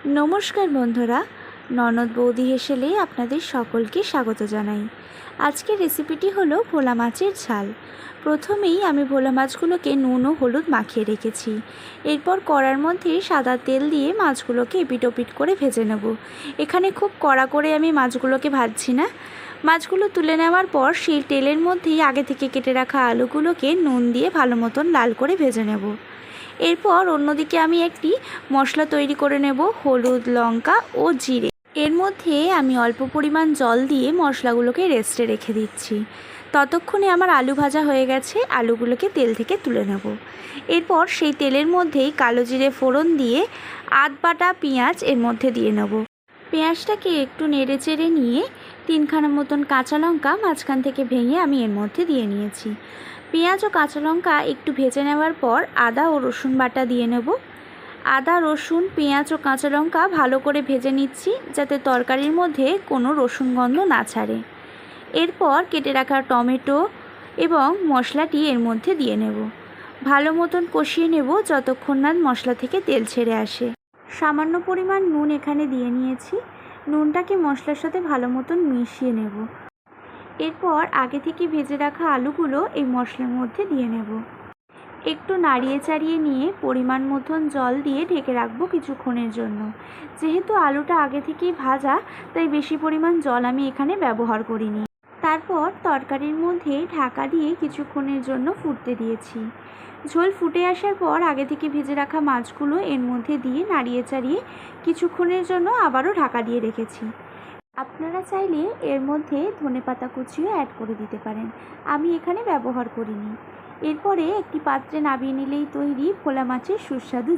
নমস্কার বন্ধুরা, ননদ বৌদি হেসেলে আপনাদের সকলকে স্বাগত জানাই। আজকের রেসিপিটি হলো ভোলা মাছের ঝাল। প্রথমেই আমি ভোলা মাছগুলোকে নুন ও হলুদ মাখিয়ে রেখেছি। এরপর কড়ার মধ্যে সাদা তেল দিয়ে মাছগুলোকে এপিট ওপিট করে ভেজে নেব। এখানে খুব কড়া করে আমি মাছগুলোকে ভাজছি না। মাছগুলো তুলে নেওয়ার পর সেই তেলের মধ্যেই আগে থেকে কেটে রাখা আলুগুলোকে নুন দিয়ে ভালো মতন লাল করে ভেজে নেব। এরপর অন্যদিকে আমি একটি মশলা তৈরি করে নেব, হলুদ, লঙ্কা ও জিরে। এর মধ্যে আমি অল্প পরিমাণ জল দিয়ে মশলাগুলোকে রেস্টে রেখে দিচ্ছি। ততক্ষণে আমার আলু ভাজা হয়ে গেছে, আলুগুলোকে তেল থেকে তুলে নেব। এরপর সেই তেলের মধ্যেই কালো জিরে ফোড়ন দিয়ে আধ বাটা পেঁয়াজ এর মধ্যে দিয়ে নেব। পেঁয়াজটাকে একটু নেড়ে চেড়ে নিয়ে তিনখানা মতন কাঁচা লঙ্কা মাঝখান থেকে ভেঙে আমি এর মধ্যে দিয়ে নিয়েছি। পেঁয়াজ ও কাঁচা লঙ্কা একটু ভেজে নেওয়ার পর আদা ও রসুন বাটা দিয়ে নেব। আদা, রসুন, পেঁয়াজ ও কাঁচা লঙ্কা ভালো করে ভেজে নিচ্ছি, যাতে তরকারির মধ্যে কোনো রসুন গন্ধ না ছাড়ে। এরপর কেটে রাখা টমেটো এবং মশলাটি এর মধ্যে দিয়ে নেব। ভালো মতন কষিয়ে নেব যতক্ষণ না মশলা থেকে তেল ছেড়ে আসে। সামান্য পরিমাণ নুন এখানে দিয়ে নিয়েছি। নুনটাকে মশলার সাথে ভালো মতন মিশিয়ে নেব। এরপর আগে থেকে ভেজে রাখা আলুগুলো এই মশলার মধ্যে দিয়ে নেব। একটু নাড়িয়ে চাড়িয়ে নিয়ে পরিমাণ মতন জল দিয়ে ঢেকে রাখবো কিছুক্ষণের জন্য। যেহেতু আলুটা আগে থেকেই ভাজা, তাই বেশি পরিমাণ জল আমি এখানে ব্যবহার করিনি। তারপর তরকারির মধ্যে ঢাকা দিয়ে কিছুক্ষণের জন্য ফুটতে দিয়েছি। ঝোল ফুটে আসার পর আগে থেকে ভেজে রাখা মাছগুলো এর মধ্যে দিয়ে নাড়িয়ে চাড়িয়ে কিছুক্ষণের জন্য আবারও ঢাকা দিয়ে রেখেছি। আপনারা চাইলে এর মধ্যে ধনেপাতা কুচিও অ্যাড করে দিতে পারেন, আমি এখানে ব্যবহার করিনি। এরপরে একটি পাত্রে নামিয়ে নিলেই তৈরি ভোলা মাছের সুস্বাদু